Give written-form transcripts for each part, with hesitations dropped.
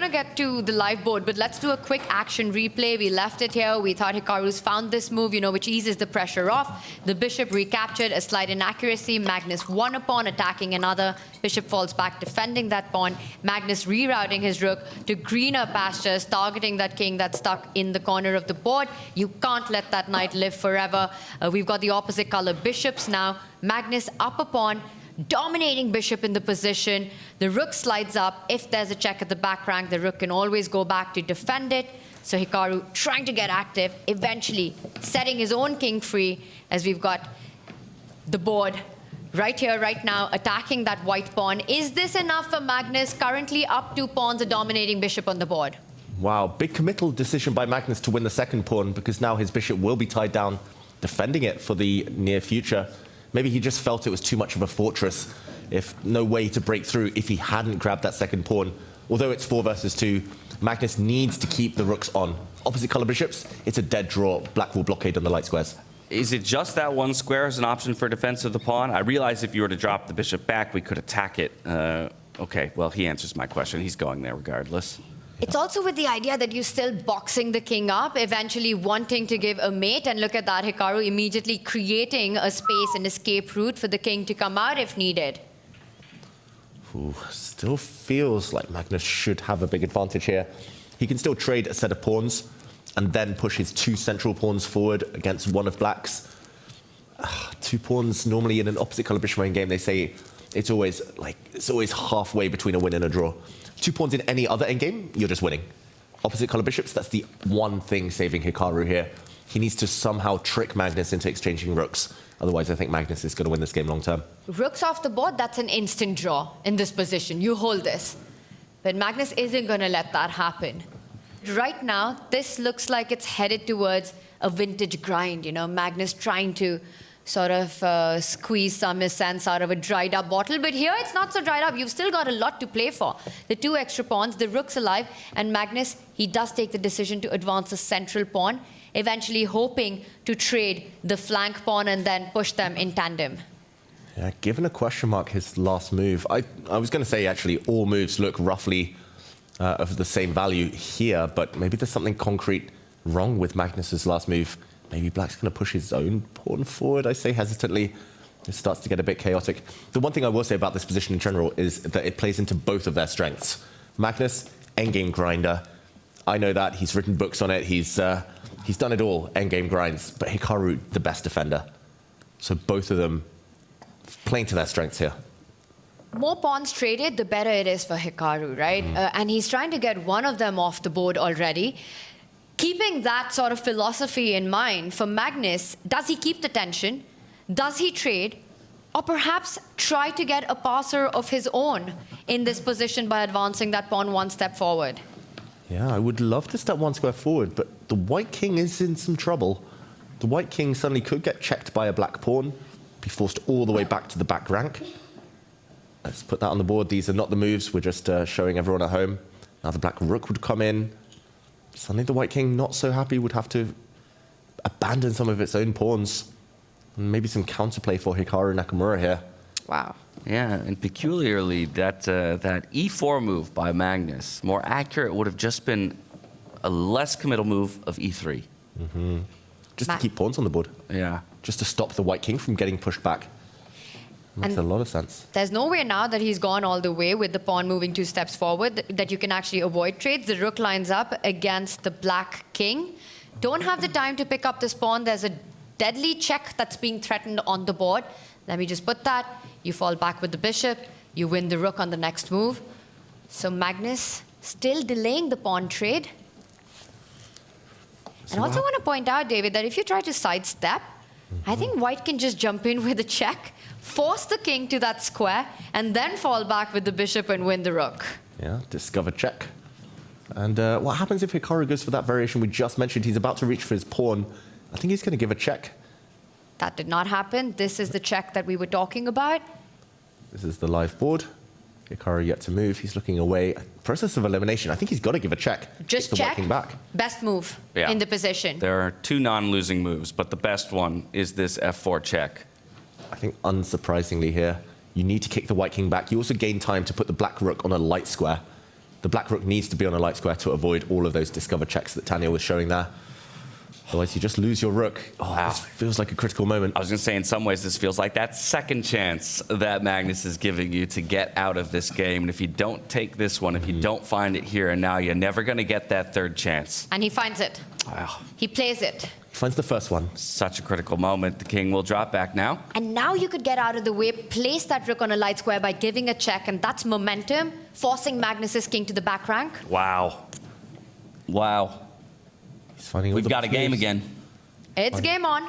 to get to the live board, but let's do a quick action replay. We left it here. We thought Hikaru's found this move, which eases the pressure off. The bishop recaptured, a slight inaccuracy. Magnus won a pawn, attacking another. Bishop falls back, defending that pawn. Magnus rerouting his rook to greener pastures, targeting that king that's stuck in the corner of the board. You can't let that knight live forever. We've got the opposite color bishops now. Magnus up a pawn, dominating bishop in the position. The rook slides up. If there's a check at the back rank, the rook can always go back to defend it. So Hikaru trying to get active, eventually setting his own king free, as we've got the board right here, right now, attacking that white pawn. Is this enough for Magnus? Currently up 2 pawns, a dominating bishop on the board. Wow, big committal decision by Magnus to win the second pawn, because now his bishop will be tied down, defending it for the near future. Maybe he just felt it was too much of a fortress, if no way to break through if he hadn't grabbed that second pawn. Although it's 4 versus 2, Magnus needs to keep the rooks on. Opposite color bishops, it's a dead draw. Black will blockade on the light squares. Is it just that one square as an option for defense of the pawn? I realize if you were to drop the bishop back, we could attack it. Okay, well, he answers my question. He's going there regardless. It's also with the idea that you're still boxing the king up, eventually wanting to give a mate. And look at that, Hikaru immediately creating a space, an escape route for the king to come out if needed. Ooh, still feels like Magnus should have a big advantage here. He can still trade a set of pawns and then push his 2 central pawns forward against one of Black's. 2 pawns, normally in an opposite color bishop game, they say it's always halfway between a win and a draw. 2 pawns in any other endgame, you're just winning. Opposite color bishops, that's the one thing saving Hikaru here. He needs to somehow trick Magnus into exchanging rooks. Otherwise, I think Magnus is going to win this game long term. Rooks off the board, that's an instant draw in this position. You hold this. But Magnus isn't going to let that happen. Right now, this looks like it's headed towards a vintage grind. Magnus trying to sort of squeeze some sense out of a dried up bottle. But here it's not so dried up. You've still got a lot to play for. The 2 extra pawns, the rook's alive, and Magnus, he does take the decision to advance the central pawn, eventually hoping to trade the flank pawn and then push them in tandem. Yeah, given a question mark, his last move, I was going to say actually all moves look roughly of the same value here, but maybe there's something concrete wrong with Magnus's last move. Maybe Black's going to push his own pawn forward, I say hesitantly. It starts to get a bit chaotic. The one thing I will say about this position in general is that it plays into both of their strengths. Magnus, endgame grinder. I know that. He's written books on it. He's done it all, endgame grinds. But Hikaru, the best defender. So both of them playing to their strengths here. More pawns traded, the better it is for Hikaru, right? And he's trying to get one of them off the board already. Keeping that sort of philosophy in mind, for Magnus, does he keep the tension? Does he trade? Or perhaps try to get a passer of his own in this position by advancing that pawn 1 step forward? Yeah, I would love to step 1 square forward, but the white king is in some trouble. The white king suddenly could get checked by a black pawn, be forced all the way back to the back rank. Let's put that on the board. These are not the moves. We're just showing everyone at home. Now the black rook would come in. Suddenly the white king, not so happy, would have to abandon some of its own pawns. And maybe some counterplay for Hikaru Nakamura here. Wow. Yeah, and peculiarly, that e4 move by Magnus, more accurate would have just been a less committal move of e3. Just to keep pawns on the board. Yeah. Just to stop the white king from getting pushed back. Makes a lot of sense. There's no way now that he's gone all the way with the pawn moving 2 steps forward that you can actually avoid trades. The rook lines up against the black king. Don't have the time to pick up this pawn. There's a deadly check that's being threatened on the board. Let me just put that. You fall back with the bishop. You win the rook on the next move. So Magnus still delaying the pawn trade. And I also want to point out, David, that if you try to sidestep, I think white can just jump in with a check, force the king to that square, and then fall back with the bishop and win the rook. Yeah, discover check. And what happens if Hikaru goes for that variation we just mentioned? He's about to reach for his pawn. I think he's going to give a check. That did not happen. This is the check that we were talking about. This is the live board. Hikaru yet to move. He's looking away. Process of elimination. I think he's got to give a check. Just the check. White king back. Best move in the position. There are 2 non-losing moves, but the best one is this f4 check. I think unsurprisingly here, you need to kick the white king back. You also gain time to put the black rook on a light square. The black rook needs to be on a light square to avoid all of those discovered checks that Tanya was showing there. Otherwise, you just lose your rook. Oh, wow. This feels like a critical moment. I was going to say, in some ways, this feels like that second chance that Magnus is giving you to get out of this game. And if you don't take this one, if you don't find it here and now, you're never going to get that third chance. And he finds it. Wow. He plays it. He finds the first one. Such a critical moment. The king will drop back now. And now you could get out of the way, place that rook on a light square by giving a check, and that's momentum, forcing Magnus's king to the back rank. Wow. Wow. We've got a game again. It's game on.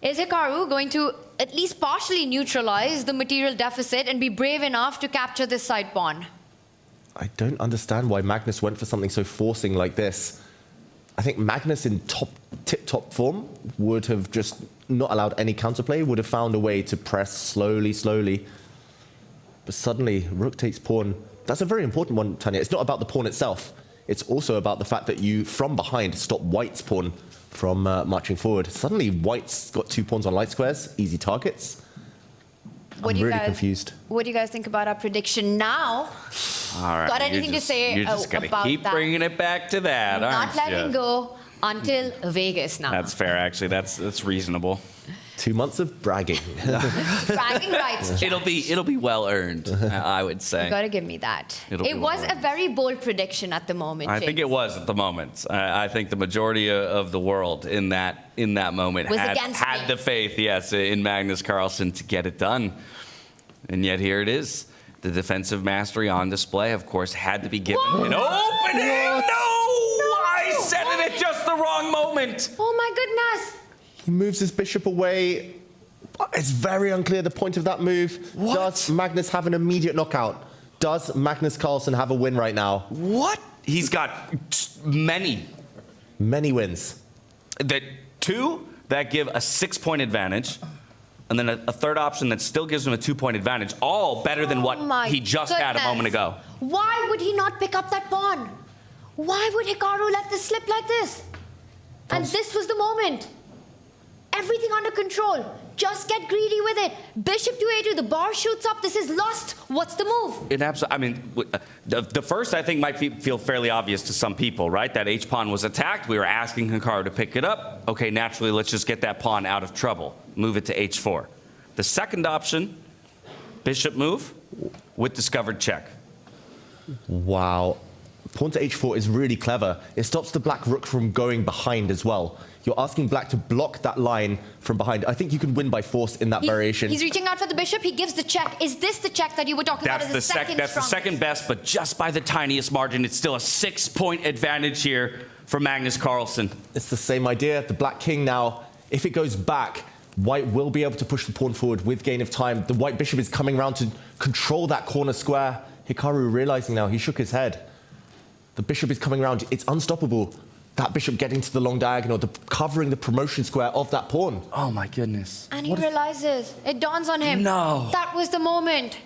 Is Hikaru going to at least partially neutralize the material deficit and be brave enough to capture this side pawn? I don't understand why Magnus went for something so forcing like this. I think Magnus in tip-top form would have just not allowed any counterplay, would have found a way to press slowly. But suddenly, rook takes pawn. That's a very important one, Tanya. It's not about the pawn itself. It's also about the fact that you, from behind, stop white's pawn from marching forward. Suddenly, white's got 2 pawns on light squares, easy targets. I'm really confused. What do you guys think about our prediction now? All right. Got anything to say you're just gonna about keep that? bringing it back to that, Not aren't letting you? go until Vegas now. That's fair, actually. That's reasonable. 2 months of bragging. Bragging rights. It'll be well earned, I would say. You gotta give me that. It was a very bold prediction at the moment. I think it was at the moment. I think the majority of the world in that moment had the faith, yes, in Magnus Carlsen to get it done. And yet here it is. The defensive mastery on display, of course, had to be given an opening. No! I said it at just the wrong moment. Oh my goodness. He moves his bishop away. It's very unclear the point of that move. What? Does Magnus have an immediate knockout? Does Magnus Carlsen have a win right now? What? He's got many wins. That 2 that give a 6-point advantage, and then a third option that still gives him a 2-point advantage, all better than what he just had a moment ago. Why would he not pick up that pawn? Why would Hikaru let this slip like this? And this was the moment. Everything under control. Just get greedy with it. Bishop to a2, the bar shoots up. This is lost. What's the move? I mean, the first, I think, might feel fairly obvious to some people, right? That H-pawn was attacked. We were asking Hikaru to pick it up. Okay, naturally, let's just get that pawn out of trouble. Move it to H4. The second option, bishop move with discovered check. Wow. Pawn to H4 is really clever. It stops the black rook from going behind as well. You're asking black to block that line from behind. I think you can win by force in that variation. He's reaching out for the bishop. He gives the check. Is this the check that you were talking about as the second That's the second best, but just by the tiniest margin. It's still a 6-point advantage here for Magnus Carlsen. It's the same idea. The black king now, if it goes back, white will be able to push the pawn forward with gain of time. The white bishop is coming around to control that corner square. Hikaru realizing now, he shook his head. The bishop is coming around. It's unstoppable. That bishop getting to the long diagonal, covering the promotion square of that pawn. Oh, my goodness. And he realizes. It dawns on him. No. That was the moment.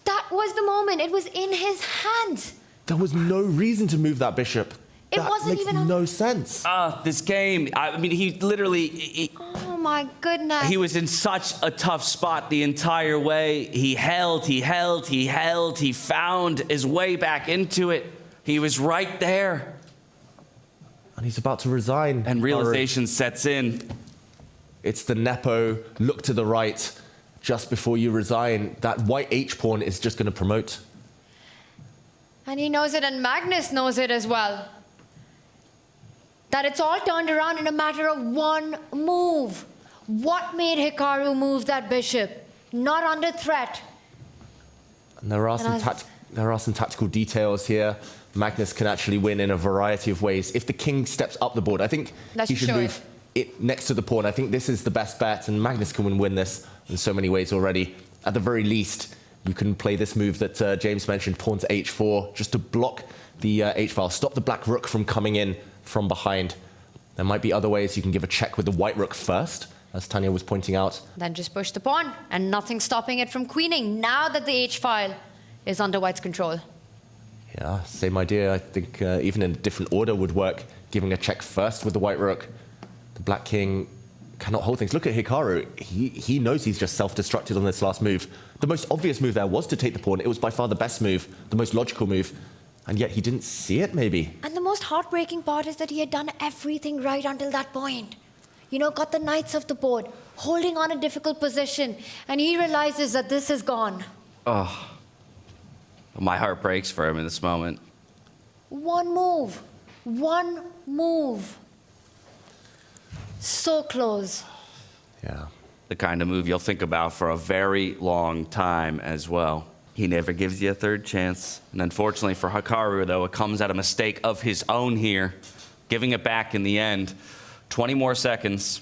That was the moment. It was in his hands. There was no reason to move that bishop. It wasn't makes even no sense. This game, I mean, he literally... Oh, my goodness. He was in such a tough spot the entire way. He held, he found his way back into it. He was right there. And he's about to resign. And realization sets in. It's the Nepo, look to the right, just before you resign. That white H-pawn is just going to promote. And he knows it, and Magnus knows it as well. That it's all turned around in a matter of one move. What made Hikaru move that bishop? Not under threat. And there are some tactical details here. Magnus can actually win in a variety of ways. If the king steps up the board, I think he should move it next to the pawn. I think this is the best bet, and Magnus can win this in so many ways already. At the very least, you can play this move that James mentioned, pawn to H4, just to block the H-file, stop the black rook from coming in from behind. There might be other ways. You can give a check with the white rook first, as Tanya was pointing out. Then just push the pawn, and nothing stopping it from queening, now that the H-file is under white's control. Yeah, same idea. I think even in a different order would work. Giving a check first with the white rook. The black king cannot hold things. Look at Hikaru. He knows he's just self-destructed on this last move. The most obvious move there was to take the pawn. It was by far the best move, the most logical move. And yet he didn't see it, maybe. And the most heartbreaking part is that he had done everything right until that point. You know, got the knights off the board, holding on a difficult position, and he realizes that this is gone. Oh, my heart breaks for him in this moment. One move. One move. So close. Yeah. The kind of move you'll think about for a very long time as well. He never gives you a third chance. And unfortunately for Hikaru, though, it comes at a mistake of his own here, giving it back in the end. 20 more seconds.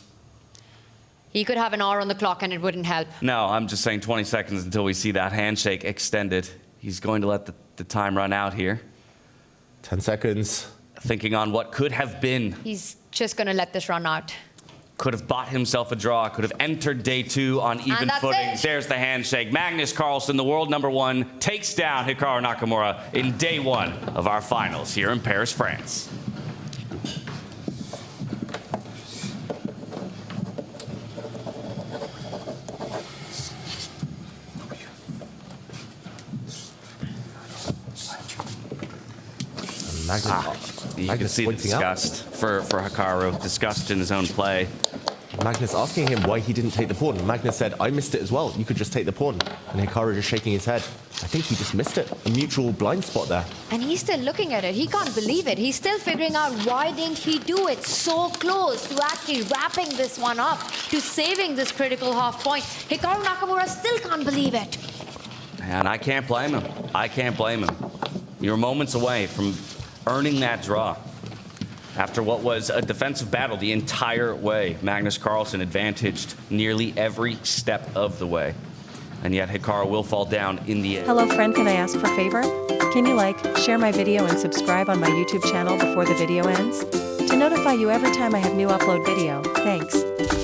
He could have an hour on the clock and it wouldn't help. No, I'm just saying 20 seconds until we see that handshake extended. He's going to let the time run out here. 10 seconds. Thinking on what could have been. He's just going to let this run out. Could have bought himself a draw, could have entered day 2 on even footing. There's the handshake. Magnus Carlsen, the world #1, takes down Hikaru Nakamura in day 1 of our finals here in Paris, France. You can see the disgust for Hikaru, disgust in his own play. Magnus asking him why he didn't take the pawn. Magnus said, I missed it as well. You could just take the pawn. And Hikaru just shaking his head. I think he just missed it. A mutual blind spot there. And he's still looking at it. He can't believe it. He's still figuring out why didn't he do it so close to actually wrapping this one up, to saving this critical half point. Hikaru Nakamura still can't believe it. And I can't blame him. I can't blame him. You're moments away from earning that draw. After what was a defensive battle the entire way, Magnus Carlsen advantaged nearly every step of the way. And yet Hikaru will fall down in the end. Hello friend, can I ask for a favor? Can you share my video and subscribe on my YouTube channel before the video ends? To notify you every time I have new upload video. Thanks.